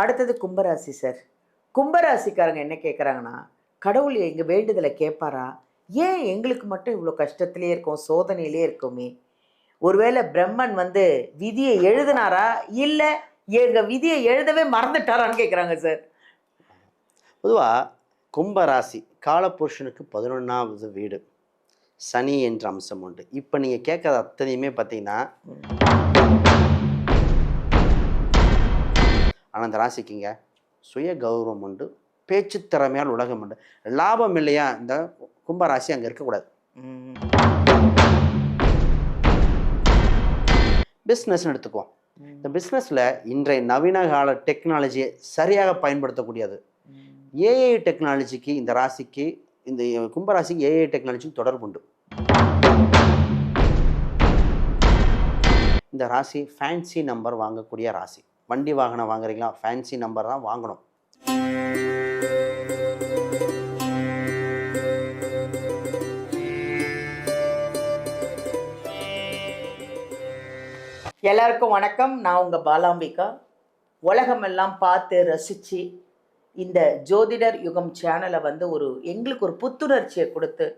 அடுத்தது கும்பராசி சார். கும்பராசிக்காரங்க என்ன கேட்குறாங்கன்னா, கடவுள் எங்க வேண்டுதல கேட்பாரா? ஏன் எங்களுக்கு மட்டும் இவ்வளோ கஷ்டத்திலேயே இருக்கோம், சோதனையிலே இருக்கோமே? ஒருவேளை பிரம்மன் வந்து விதிய எழுதுனாரா? இல்ல எங்க விதிய எழுதவே மறந்துட்டாரான்னு கேட்குறாங்க சார். பொதுவா கும்ப ராசி காலபுருஷனுக்கு 11வது வீடு. சனி என்ற அம்சம் உண்டு. இப்ப நீங்க கேட்கறது அத்தனையுமே பார்த்தீங்கன்னா, ஆனா அந்த ராசிக்குங்க சுய கௌரவம் உண்டு. பேச்சு திறமையால் உலகம் உண்டு. லாபம் இல்லையா? இந்த கும்ப ராசி அங்க இருக்கக்கூடாது. ம். பிஸ்னஸ்ன்னு எடுத்துக்குவோம். இந்த ம். பிஸ்னஸ்ல இன்றைய நவீன கால டெக்னாலஜியை சரியாக பயன்படுத்தக்கூடியது. ம். ஏஐ டெக்னாலஜிக்கு இந்த ராசிக்கு இந்த கும்பராசிக்கு ஏஐ டெக்னாலஜிக்கு தொடர்பு உண்டு. இந்த ராசி ஃபேன்சி நம்பர் வாங்கக்கூடிய ராசி. வண்டி வாகனம் வாங்குறீங்களா? ஃபேன்சி நம்பர் தான் வாங்கணும். எல்லாருக்கும் வணக்கம். நான் உங்க பாலாம்பிகா. உலகமெல்லாம் பார்த்து ரசிச்சு இந்த ஜோதிடர் யுகம் சேனலை வந்து எங்களுக்கு ஒரு புத்துணர்ச்சியை கொடுத்து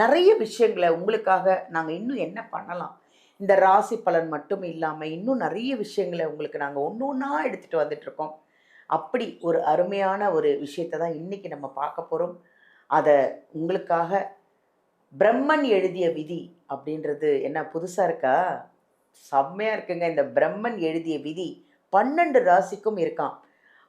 நிறைய விஷயங்களை உங்களுக்காக நாங்கள் இன்னும் என்ன பண்ணலாம், இந்த ராசி பலன் மட்டும் இல்லாமல் இன்னும் நிறைய விஷயங்களை உங்களுக்கு நாங்கள் ஒன்று ஒன்றா எடுத்துகிட்டு வந்துட்ருக்கோம். அப்படி ஒரு அருமையான ஒரு விஷயத்தை தான் இன்றைக்கி நம்ம பார்க்க போகிறோம். அதை உங்களுக்காக பிரம்மன் எழுதிய விதி அப்படின்றது என்ன புதுசாக இருக்கா? செம்மையாக இருக்குங்க. இந்த பிரம்மன் எழுதிய விதி 12 ராசிக்கும் இருக்கான்.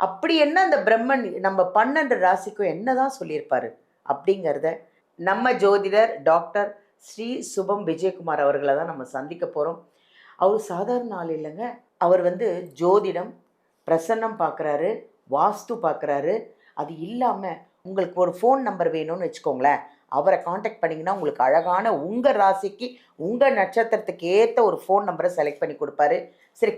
அப்படி என்ன அந்த பிரம்மன் நம்ம 12 ராசிக்கும் என்னதான் சொல்லியிருப்பாரு அப்படிங்கிறத நம்ம ஜோதிடர் டாக்டர் ஸ்ரீ சுபம் விஜயகுமார் அவர்களை தான் நம்ம சந்திக்க போகிறோம். அவர் சாதாரண ஆள் இல்லைங்க. அவர் வந்து ஜோதிடம், பிரசன்னம் பார்க்குறாரு, வாஸ்து பார்க்குறாரு. அது இல்லாமல் உங்களுக்கு ஒரு ஃபோன் நம்பர் வேணும்னு வச்சுக்கோங்களேன், அவரை காண்டாக்ட் பண்ணிங்கன்னா உங்களுக்கு அழகான உங்கள் ராசிக்கு உங்கள் நட்சத்திரத்துக்கு ஏற்ற ஒரு ஃபோன் நம்பரை செலக்ட் பண்ணி கொடுப்பாரு. சரி,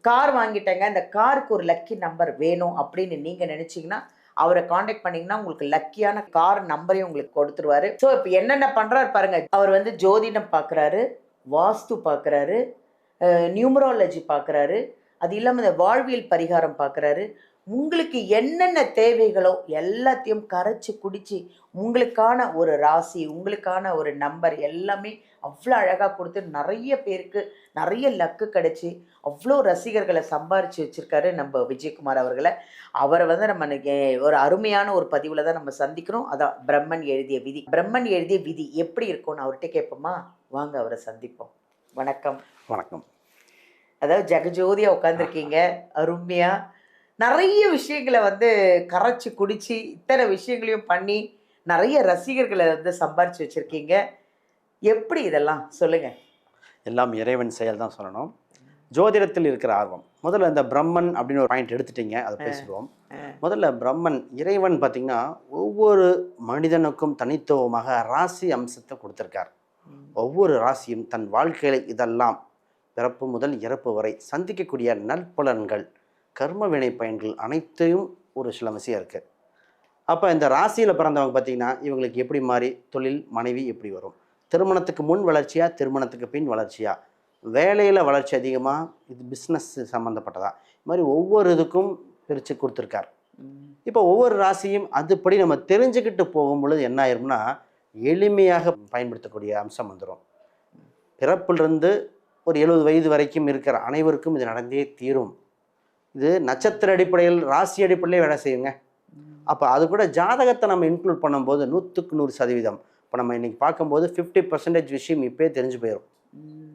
கார் வாங்கிட்டேங்க, இந்த காருக்கு ஒரு லக்கி நம்பர் வேணும் அப்படின்னு நீங்கள் நினச்சிங்கன்னா அவரை காண்டாக்ட் பண்ணிங்கன்னா உங்களுக்கு லக்கியான கார் நம்பரையும் உங்களுக்கு கொடுத்துருவாரு. ஸோ இப்போ என்னென்ன பண்ணுறாரு பாருங்க. அவர் வந்து ஜோதிடம் பார்க்குறாரு, வாஸ்து பார்க்குறாரு, நியூமராலஜி பார்க்குறாரு, அது இல்லாமல் இந்த வாழ்வியல் பரிகாரம் பார்க்குறாரு. உங்களுக்கு என்னென்ன தேவைகளோ எல்லாத்தையும் கரைச்சி குடிச்சு உங்களுக்கான ஒரு ராசி, உங்களுக்கான ஒரு நம்பர் எல்லாமே அவ்வளோ அழகாக கொடுத்து நிறைய பேருக்கு நிறைய லக்கு கிடச்சி அவ்வளோ ரசிகர்களை சம்பாரித்து வச்சுருக்காரு நம்ம விஜயகுமார் அவர்களை. அவரை வந்து நம்ம இன்னைக்கு ஒரு அருமையான ஒரு பதிவில் தான் நம்ம சந்திக்கிறோம். அதான் பிரம்மன் எழுதிய விதி. பிரம்மன் எழுதிய விதி எப்படி இருக்கும்னு அவர்கிட்ட கேட்போமா? வாங்க அவரை சந்திப்போம். வணக்கம். வணக்கம். அதாவது ஜெகஜோதியாக உட்காந்துருக்கீங்க, அருமையாக நிறைய விஷயங்களை வந்து கரைச்சி குடிச்சு இத்தனை விஷயங்களையும் பண்ணி நிறைய ரசிகர்களை வந்து சம்பாரிச்சு வச்சுருக்கீங்க. எப்படி இதெல்லாம் சொல்லுங்க. எல்லாம் இறைவன் செயல் தான் சொல்லணும். ஜோதிடத்தில் இருக்கிற ஆர்வம். முதல்ல இந்த பிரம்மன் அப்படின்னு ஒரு பாயிண்ட் எடுத்துட்டீங்க, அதை பேசுவோம். முதல்ல பிரம்மன் இறைவன் பார்த்தீங்கன்னா ஒவ்வொரு மனிதனுக்கும் தனித்துவமாக ராசி அம்சத்தை கொடுத்துருக்கார். ஒவ்வொரு ராசியும் தன் வாழ்க்கையில இதெல்லாம் பிறப்பு முதல் இறப்பு வரை சந்திக்கக்கூடிய நற்பலன்கள், கர்ம வினை பயன்கள் அனைத்தையும் ஒரு சில விஷயம் இருக்குது. அப்போ இந்த ராசியில் பிறந்தவங்க பார்த்தீங்கன்னா இவங்களுக்கு எப்படி மாதிரி தொழில், மனைவி எப்படி வரும், திருமணத்துக்கு முன் வளர்ச்சியா, திருமணத்துக்கு பின் வளர்ச்சியா, வேலையில் வளர்ச்சி அதிகமாக, இது பிஸ்னஸ் சம்மந்தப்பட்டதா, இது மாதிரி ஒவ்வொரு இதுக்கும் பிரித்து கொடுத்துருக்கார். இப்போ ஒவ்வொரு ராசியும் அதுபடி நம்ம தெரிஞ்சுக்கிட்டு போகும் பொழுது என்ன ஆயிரும்னா எளிமையாக பயன்படுத்தக்கூடிய அம்சம் வந்துடும். பிறப்பிலிருந்து ஒரு 70 வயது வரைக்கும் இருக்கிற அனைவருக்கும் இது நடந்தே தீரும். இது நட்சத்திர அடிப்படையில், ராசி அடிப்படையிலே வேலை செய்யுங்க. அப்போ அது கூட ஜாதகத்தை நம்ம இன்க்ளூட் பண்ணும்போது 100க்கு 100%. இப்போ நம்ம இன்றைக்கி பார்க்கும்போது 50% விஷயம் இப்போயே தெரிஞ்சு போயிடும்.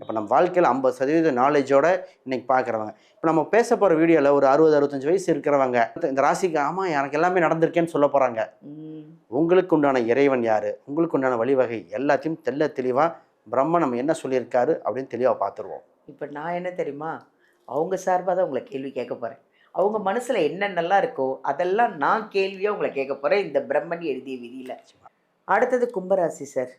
இப்போ நம்ம வாழ்க்கையில் 50% நாலேஜோட இன்றைக்கி பார்க்குறவங்க, இப்போ நம்ம பேச போகிற வீடியோவில் ஒரு 60-65 வயசு இருக்கிறவங்க இந்த ராசிக்கு ஆமாம் எனக்கு எல்லாமே நடந்திருக்கேன்னு சொல்ல போகிறாங்க. உங்களுக்கு உண்டான இறைவன் யார், உங்களுக்கு உண்டான வழிவகை எல்லாத்தையும் தெளிவாக பிரம்மன் நம்ம என்ன சொல்லியிருக்காரு அப்படின்னு தெளிவாக பார்த்துருவோம். இப்போ நான் என்ன தெரியுமா, அவங்க சார்பாக தான் உங்களை கேள்வி கேட்க போகிறேன். அவங்க மனசில் என்னென்னலாம் இருக்கோ அதெல்லாம் நான் கேள்வியாக உங்களை கேட்க போகிறேன் இந்த பிரம்மன் எழுதிய விதியில். அடுத்தது கும்பராசி சார்.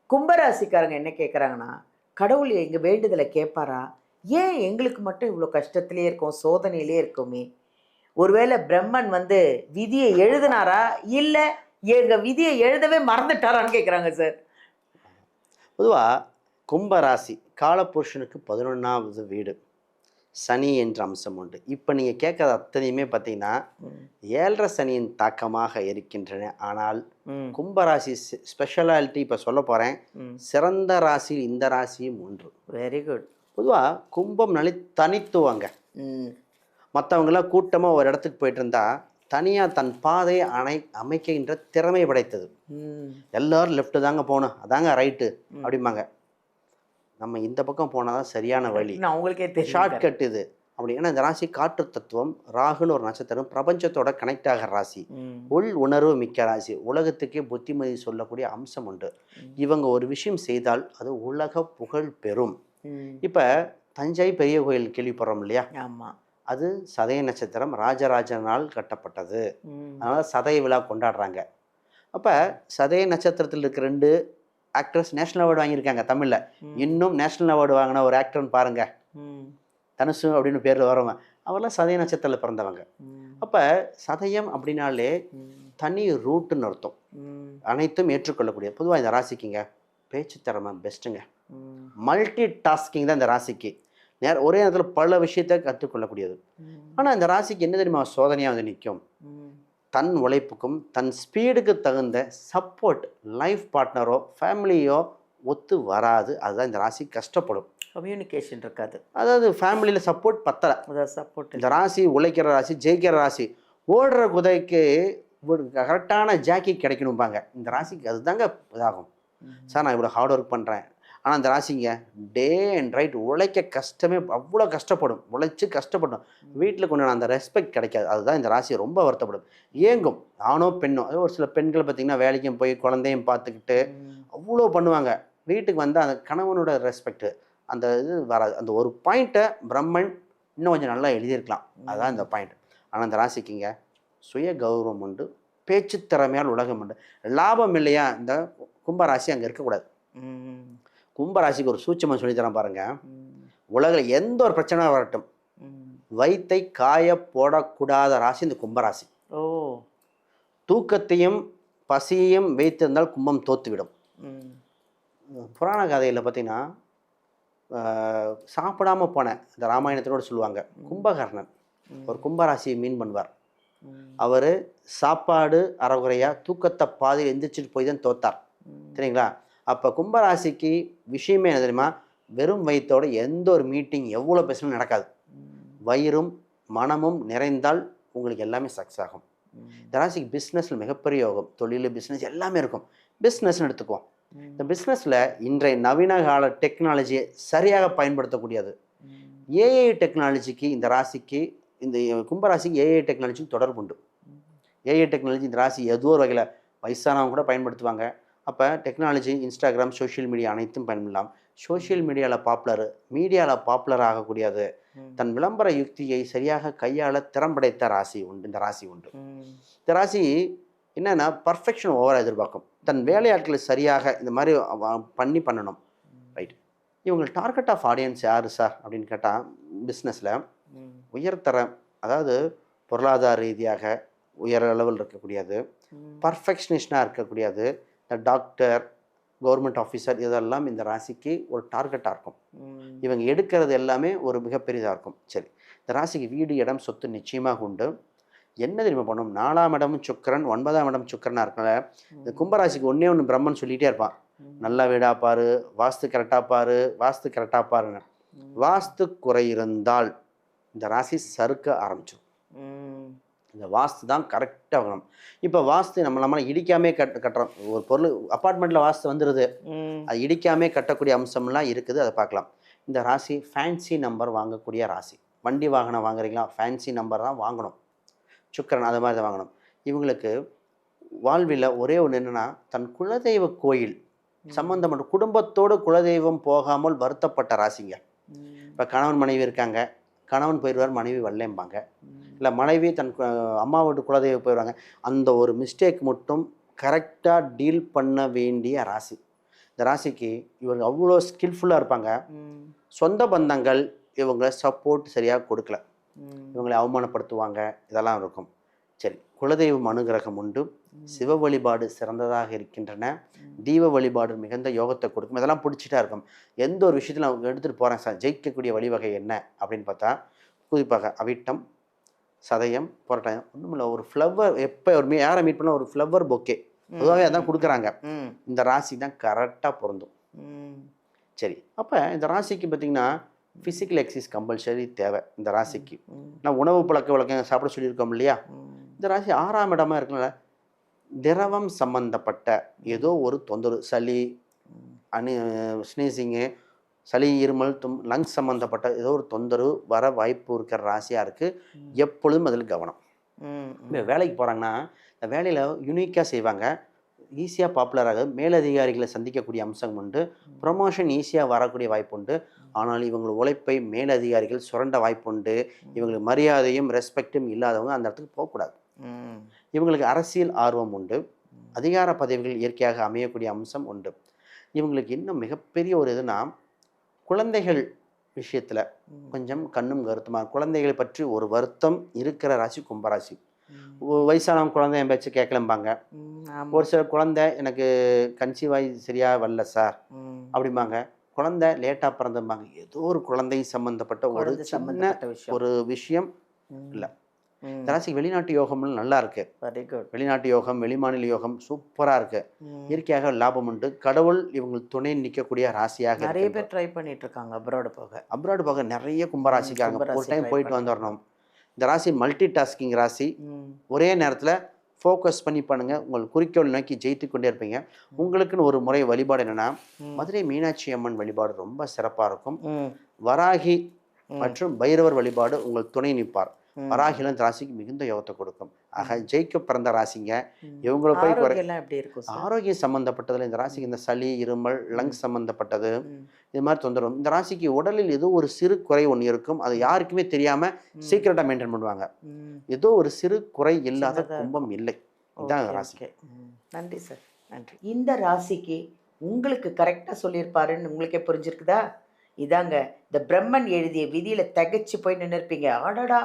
கும்பராசிக்காரங்க என்ன கேட்குறாங்கன்னா, கடவுள் எங்கள் வேண்டுதலை கேட்பாரா? ஏன் எங்களுக்கு மட்டும் இவ்வளோ கஷ்டத்திலே இருக்கோம், சோதனையிலே இருக்கோமே? ஒருவேளை பிரம்மன் வந்து விதியை எழுதினாரா? இல்லை எங்கள் விதியை எழுதவே மறந்துட்டாரான்னு கேட்குறாங்க சார். பொதுவாக கும்பராசி காலபுருஷனுக்கு 11வது வீடு. சனி என்ற அம்சம் உண்டு. இப்போ நீங்கள் கேட்குறது அத்தனையுமே பார்த்தீங்கன்னா ம். 7.5 சனியின் தாக்கமாக இருக்கின்றன. ஆனால் ம். கும்பராசி ஸ்பெஷாலிட்டி இப்போ சொல்ல போகிறேன். ம். சிறந்த ராசியில் இந்த ராசியும் ஒன்று. Very good. பொதுவாக கும்பம் தனித்துவங்க. ம். மற்றவங்களாம் கூட்டமாக ஒரு இடத்துக்கு போயிட்டு இருந்தா தனியாக தன் பாதையை அமைக்கின்ற திறமை படைத்தது. ம். எல்லாரும் லெஃப்ட்டு தாங்க போகணும், அதாங்க ரைட்டு அப்படிம்பாங்க. நம்ம இந்த பக்கம் போனால் தான் சரியான வழி, நான் உங்களுக்கே தெரியும். ஷார்ட்கட் இது அப்படி. ஏன்னா இந்த ராசி காற்று தத்துவம், ராகுன்னு ஒரு நட்சத்திரம், பிரபஞ்சத்தோட கனெக்ட் ஆகிற ராசி, உள் உணர்வு மிக்க ராசி, உலகத்துக்கே புத்திமதி சொல்லக்கூடிய அம்சம் உண்டு. இவங்க ஒரு விஷயம் செய்தால் அது உலக புகழ் பெறும். இப்போ தஞ்சை பெரிய கோயில் கேள்விப்படுறோம் இல்லையா? ஆமாம். அது சதய நட்சத்திரம், ராஜராஜனால் கட்டப்பட்டது. அதனால் சதய விழா கொண்டாடுறாங்க. அப்போ சதய நட்சத்திரத்தில் இருக்க 2 ஆக்டர்ஸ் நேஷ்னல் அவார்டு வாங்கியிருக்காங்க தமிழில். இன்னும் நேஷ்னல் அவார்டு வாங்கின ஒரு ஆக்டர்னு பாருங்கள், தனுஷு அப்படின்னு பேர் வரவங்க. அவரெல்லாம் சதய நட்சத்திரத்தில் பிறந்தவங்க. அப்போ சதயம் அப்படின்னாலே தனி ரூட்டுன்னு அர்த்தம். அனைத்தும் ஏற்றுக்கொள்ளக்கூடிய. பொதுவாக இந்த ராசிக்குங்க பேச்சு திறமை பெஸ்ட்டுங்க. மல்டி டாஸ்கிங் தான் இந்த ராசிக்கு. ஒரே நேரத்தில் பல விஷயத்தை கற்றுக்கொள்ளக்கூடியது. ஆனால் இந்த ராசிக்கு என்ன தெரியுமா சோதனையாக வந்து நிற்கும்? தன் உழைப்புக்கும் தன் ஸ்பீடுக்கு தகுந்த சப்போர்ட் லைஃப் பார்ட்னரோ ஃபேமிலியோ ஒத்து வராது. அதுதான் இந்த ராசி கஷ்டப்படும். கம்யூனிகேஷன் இருக்காது. அதாவது ஃபேமிலியில் சப்போர்ட் பத்தலை. அதாவது சப்போர்ட். இந்த ராசி உழைக்கிற ராசி, ஜெயிக்கிற ராசி. ஓடுற குதிரைக்கு கரெக்டான ஜாக்கி கிடைக்கணும்பாங்க. இந்த ராசிக்கு அதுதாங்க இதாகும். சார் நான் இவ்வளோ ஹார்ட் ஒர்க் பண்ணுறேன், ஆனால் அந்த ராசிங்க டே அண்ட் ரைட் உழைக்க கஷ்டமே, அவ்வளோ கஷ்டப்படும். உழைச்சி கஷ்டப்படும். வீட்டில் கொண்டு அந்த ரெஸ்பெக்ட் கிடைக்காது. அதுதான் இந்த ராசியை ரொம்ப வருத்தப்படும். ஏங்கும் ஆணோ பெண்ணோ. அது ஒரு சில பெண்கள் பார்த்திங்கன்னா வேலைக்கும் போய் குழந்தையும் பார்த்துக்கிட்டு அவ்வளோ பண்ணுவாங்க. வீட்டுக்கு வந்து அந்த கணவனோட ரெஸ்பெக்ட் அந்த இது வராது. அந்த ஒரு பாயிண்ட்டை பிரம்மன் இன்னும் கொஞ்சம் நல்லா எழுதியிருக்கலாம். அதுதான் இந்த பாயிண்ட். ஆனால் இந்த ராசிக்குங்க சுய கௌரவம் உண்டு, பேச்சு திறமையால் உலகம் உண்டு. லாபம் இல்லையா? இந்த கும்பராசி அங்கே இருக்கக்கூடாது. கும்பராசிக்கு ஒரு சூட்சமாக சொல்லித்தரேன் பாருங்க. உலகில் எந்த ஒரு பிரச்சனை வரட்டும், வயித்தை காய போடக்கூடாத ராசி இந்த கும்பராசி. ஓ. தூக்கத்தையும் பசியையும் வைத்திருந்தால் கும்பம் தோத்துவிடும். புராண கதையில் பார்த்தீங்கன்னா சாப்பிடாம போன இந்த ராமாயணத்தினோடு சொல்லுவாங்க. கும்பகர்ணன் ஒரு கும்பராசியை மீன் பண்ணுவார். அவர் சாப்பாடு அறகுறையா, தூக்கத்தை பாதியில் எந்திரிச்சிட்டு போய் தான் தோத்தார். சரிங்களா? அப்போ கும்பராசிக்கு விஷயமே என்ன தெரியுமா? வெறும் வயிற்றோட எந்த ஒரு மீட்டிங் எவ்வளோ பேசணும் நடக்காது. வயிறும் மனமும் நிறைந்தால் உங்களுக்கு எல்லாமே சக்ஸஸ் ஆகும். இந்த ராசிக்கு பிஸ்னஸில் மிகப்பெரிய யோகம். தொழில், பிஸ்னஸ் எல்லாமே இருக்கும். பிஸ்னஸ்ன்னு எடுத்துக்குவோம். இந்த பிஸ்னஸில் இன்றைய நவீன கால டெக்னாலஜியை சரியாக பயன்படுத்தக்கூடியது. ஏஐ டெக்னாலஜிக்கு இந்த ராசிக்கு, இந்த கும்பராசிக்கு ஏஐ டெக்னாலஜிக்கு தொடர்பு உண்டு. ஏஐ டெக்னாலஜி இந்த ராசி ஏதோ ஒரு வகையில் வயசானவங்க கூட பயன்படுத்துவாங்க. அப்போ டெக்னாலஜி, இன்ஸ்டாகிராம், சோஷியல் மீடியா அனைத்தும் பயன்படலாம். சோஷியல் மீடியாவில் பாப்புலர் ஆகக்கூடியது. தன் விளம்பர யுக்தியை சரியாக கையாள திறம்படைத்த ராசி உண்டு. இந்த ராசி உண்டு. இந்த ராசி என்னென்னா பர்ஃபெக்ஷன் ஓவராக எதிர்பார்க்கும். தன் வேலையாட்களை சரியாக இந்த மாதிரி பண்ணணும். ரைட். இவங்க டார்கெட் ஆஃப் ஆடியன்ஸ் யார் சார் அப்படின்னு கேட்டால், பிஸ்னஸில் உயர்தரம், அதாவது பொருளாதார ரீதியாக உயர் அளவில் இருக்கக்கூடியது, பர்ஃபெக்ஷனிஸ்டாக இருக்கக்கூடியது, இந்த டாக்டர், கவர்மெண்ட் ஆஃபீஸர், இதெல்லாம் இந்த ராசிக்கு ஒரு டார்கெட்டாக இருக்கும். இவங்க எடுக்கிறது எல்லாமே ஒரு மிகப்பெரியதாக இருக்கும். சரி, இந்த ராசிக்கு வீடு, இடம், சொத்து நிச்சயமாக உண்டு. என்ன தெரியுமா பண்ணும்? 4ஆம் இடமும் சுக்கிரன், 9ஆம் இடம் சுக்கிரனாக இருக்கனால இந்த கும்பராசிக்கு ஒன்றே ஒன்று பிரம்மன் சொல்லிகிட்டே இருப்பான். நல்ல வீடாக பாரு, வாஸ்து கரெக்டாக பாரு, வாஸ்து கரெக்டாக பாருன்னு. வாஸ்து குறை இருந்தால் இந்த ராசி சறுக்க ஆரம்பிச்சிடும். இந்த வாஸ்து தான் கரெக்டாக வரணும். இப்போ வாஸ்து நம்மளை இடிக்காமே கட்டுறோம். ஒரு பொருள் அப்பார்ட்மெண்ட்டில் வாஸ்து வந்துடுது, அது இடிக்காமே கட்டக்கூடிய அம்சம்லாம் இருக்குது. அதை பார்க்கலாம். இந்த ராசி ஃபேன்சி நம்பர் வாங்கக்கூடிய ராசி. வண்டி வாகனம் வாங்குறீங்களா? ஃபேன்சி நம்பர் தான் வாங்கணும். சுக்கிரன் அது மாதிரி தான் வாங்கணும். இவங்களுக்கு வாழ்வில் ஒரே ஒன்று என்னென்னா, தன் குலதெய்வ கோயில் சம்பந்தப்பட்ட குடும்பத்தோடு குலதெய்வம் போகாமல் வருத்தப்பட்ட ராசிங்க. இப்போ கணவன் மனைவி இருக்காங்க, கணவன் போயிடுவார், மனைவி வரலேம்பாங்க. இல்லை மனைவி தன் அம்மா வீட்டு குலதெய்வம் போயிடுவாங்க. அந்த ஒரு மிஸ்டேக் மட்டும் கரெக்டாக டீல் பண்ண வேண்டிய ராசி. இந்த ராசிக்கு இவங்க அவ்வளோ ஸ்கில்ஃபுல்லாக இருப்பாங்க. சொந்த பந்தங்கள் இவங்களை சப்போர்ட் சரியாக கொடுக்கல, இவங்களை அவமானப்படுத்துவாங்க, இதெல்லாம் இருக்கும். சரி, குலதெய்வம் அனுகிரகம் உண்டு. சிவ வழிபாடு சிறந்ததாக இருக்கின்றன. தீப வழிபாடு மிகுந்த யோகத்தை கொடுக்கும். இதெல்லாம் பிடிச்சிட்டா இருக்கும். எந்த ஒரு விஷயத்தில் நான் எடுத்துகிட்டு போகிறேன் சார், ஜெயிக்கக்கூடிய வழிவகை என்ன அப்படின்னு பார்த்தா, குறிப்பாக அவிட்டம், சதயம், புரட்டாயம், ஒன்றும் இல்லை, ஒரு ஃப்ளவர் எப்போ ஒரு யாரை மீட் பண்ணால் ஒரு ஃப்ளவர் பொக்கே பொதுவாகவே அதான் கொடுக்குறாங்க. இந்த ராசி தான் கரெக்டாக பொருந்தும். சரி, அப்போ இந்த ராசிக்கு பார்த்தீங்கன்னா ஃபிசிக்கல் எக்ஸசைஸ் கம்பல்சரி தேவை இந்த ராசிக்கு. நான் உணவு பழக்க வழக்கம் சாப்பிட சொல்லியிருக்கோம் இல்லையா? இந்த ராசி 6ஆம் இடமா இருக்கனால திரவம் சம்பந்தப்பட்ட ஏதோ ஒரு தொந்தரவு, சளி, ஸ்னீசிங்கு, சளி, இருமல், லங்ஸ் சம்மந்தப்பட்ட ஏதோ ஒரு தொந்தரவு வர வாய்ப்பு இருக்கிற ராசியாக இருக்குது. எப்பொழுதும் அதில் கவனம். இப்போ வேலைக்கு போகிறாங்கன்னா இந்த வேலையில் யூனிக்காக செய்வாங்க, ஈஸியாக பாப்புலராக மேலதிகாரிகளை சந்திக்கக்கூடிய அம்சம் உண்டு, ப்ரொமோஷன் ஈஸியாக வரக்கூடிய வாய்ப்பு உண்டு. ஆனால் இவங்க உழைப்பை மேலதிகாரிகள் சுரண்ட வாய்ப்பு உண்டு. இவங்களுக்கு மரியாதையும் ரெஸ்பெக்டும் இல்லாதவங்க அந்த இடத்துக்கு போகக்கூடாது. இவங்களுக்கு அரசியல் ஆர்வம் உண்டு, அதிகார பதவிகள் இயற்கையாக அமையக்கூடிய அம்சம் உண்டு. இவங்களுக்கு இன்னும் மிகப்பெரிய ஒரு இதுனா குழந்தைகள் விஷயத்தில் கொஞ்சம் கண்ணும் கருத்துமாக, குழந்தைகளை பற்றி ஒரு வருத்தம் இருக்கிற ராசி கும்பராசி. வயசானவங்க குழந்தை என் பேச்சு கேட்கலம்பாங்க. ஒரு சில குழந்தை எனக்கு கன்சீவாய் சரியாக வரல சார் அப்படிம்பாங்க. குழந்தை லேட்டாக பிறந்தம்பாங்க. ஏதோ ஒரு குழந்தை சம்மந்தப்பட்ட ஒரு சின்ன ஒரு விஷயம் இல்லை. இந்த ராசிக்கு வெளிநாட்டு யோகம்லாம் நல்லா இருக்கு. Very good. வெளிநாட்டு யோகம், வெளிமாநில யோகம் சூப்பராக இருக்கு. இயற்கையாக லாபம் உண்டு. கடவுள் இவங்களுக்கு துணை நிற்கக்கூடிய ராசியாக நிறைய பேர் ட்ரை பண்ணிட்டு இருக்காங்க அப்ராடு போக நிறைய கும்பராசிக்காரங்க ஒரு டைம் போயிட்டு வந்துடணும். இந்த ராசி மல்டி டாஸ்கிங் ராசி. ஒரே நேரத்தில் ஃபோக்கஸ் பண்ணி பண்ணுங்க, உங்கள் குறிக்கோள் நோக்கி ஜெயித்து கொண்டே இருப்பீங்க. உங்களுக்குன்னு ஒரு முறை வழிபாடு என்னன்னா, மதுரை மீனாட்சி அம்மன் வழிபாடு ரொம்ப சிறப்பாக இருக்கும். வராகி மற்றும் பைரவர் வழிபாடு உங்கள் துணை நிற்பார். வராகில இந்த ராசிக்கு மிகுந்த யோகத்தை கொடுக்கும். ஆக ஜெயிக்க பிறந்த ராசிங்க. இவங்களை போய் ஆரோக்கியம் சம்பந்தப்பட்டதுல இந்த ராசிக்கு இந்த சளி, இருமல், லங்ஸ் சம்பந்தப்பட்டது இது மாதிரி தொந்தரவு. இந்த ராசிக்கு உடலில் ஏதோ ஒரு சிறு குறை ஒன்று இருக்கும், அது யாருக்குமே தெரியாம சீக்கிரட்டா மெயின்டைன் பண்ணுவாங்க. ஏதோ ஒரு சிறு குறை இல்லாத கும்பம் இல்லை. இதான் ராசி. நன்றி சார், நன்றி. இந்த ராசிக்கு உங்களுக்கு கரெக்டாக சொல்லியிருப்பாருன்னு உங்களுக்கே புரிஞ்சிருக்குதா? இதாங்க இந்த பிரம்மன் எழுதிய விதியில தகைச்சு போய் நின்று இருப்பீங்க. ஆடாடா,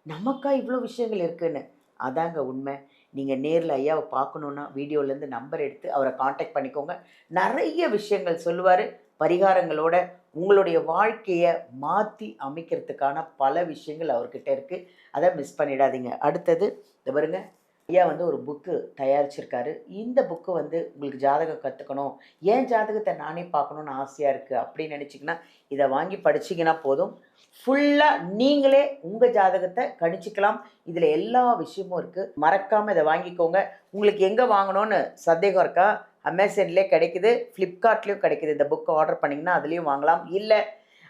நமக்கா இவ்வளோ விஷயங்கள் இருக்குன்னு. அதாங்க உண்மை. நீங்கள் நேரில் ஐயாவை பார்க்கணுன்னா வீடியோலேருந்து நம்பர் எடுத்து அவரை காண்டாக்ட் பண்ணிக்கோங்க. நிறைய விஷயங்கள் சொல்லுவார், பரிகாரங்களோட உங்களுடைய வாழ்க்கையை மாற்றி அமைக்கிறதுக்கான பல விஷயங்கள் அவர்கிட்ட இருக்குது. அதை மிஸ் பண்ணிடாதீங்க. அடுத்தது இந்த பாருங்க, ஐயா ஒரு புக்கு தயாரிச்சிருக்காரு. இந்த புக்கு உங்களுக்கு ஜாதகம் கற்றுக்கணும், ஏன் ஜாதகத்தை நானே பார்க்கணுன்னு ஆசையாக இருக்குது அப்படின்னு நினச்சிங்கன்னா இதை வாங்கி படிச்சிங்கன்னா போதும். ஃபுல்லாக நீங்களே உங்கள் ஜாதகத்தை கணிச்சிக்கலாம். இதில் எல்லா விஷயமும் இருக்குது. மறக்காமல் இதை வாங்கிக்கோங்க. உங்களுக்கு எங்கே வாங்கணும்னு சந்தேகம் இருக்கா? அமேசான்லேயே கிடைக்குது, ஃப்ளிப்கார்ட்லேயும் கிடைக்குது. இந்த புக்கை ஆர்டர் பண்ணிங்கன்னா அதுலேயும் வாங்கலாம். இல்லை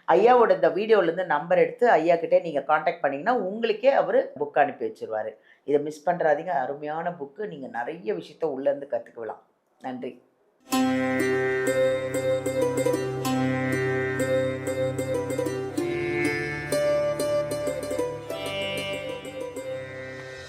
ஐயாவோட இந்த வீடியோலேருந்து நம்பர் எடுத்து ஐயா கிட்டே நீங்கள் காண்டாக்ட் பண்ணிங்கன்னா உங்களுக்கே அவர் புக் அனுப்பி வச்சுருவார். இதை மிஸ் பண்ணுறாதீங்க. அருமையான புக்கு. நீங்கள் நிறைய விஷயத்த உள்ளேருந்து கற்றுக்கலாம். நன்றி.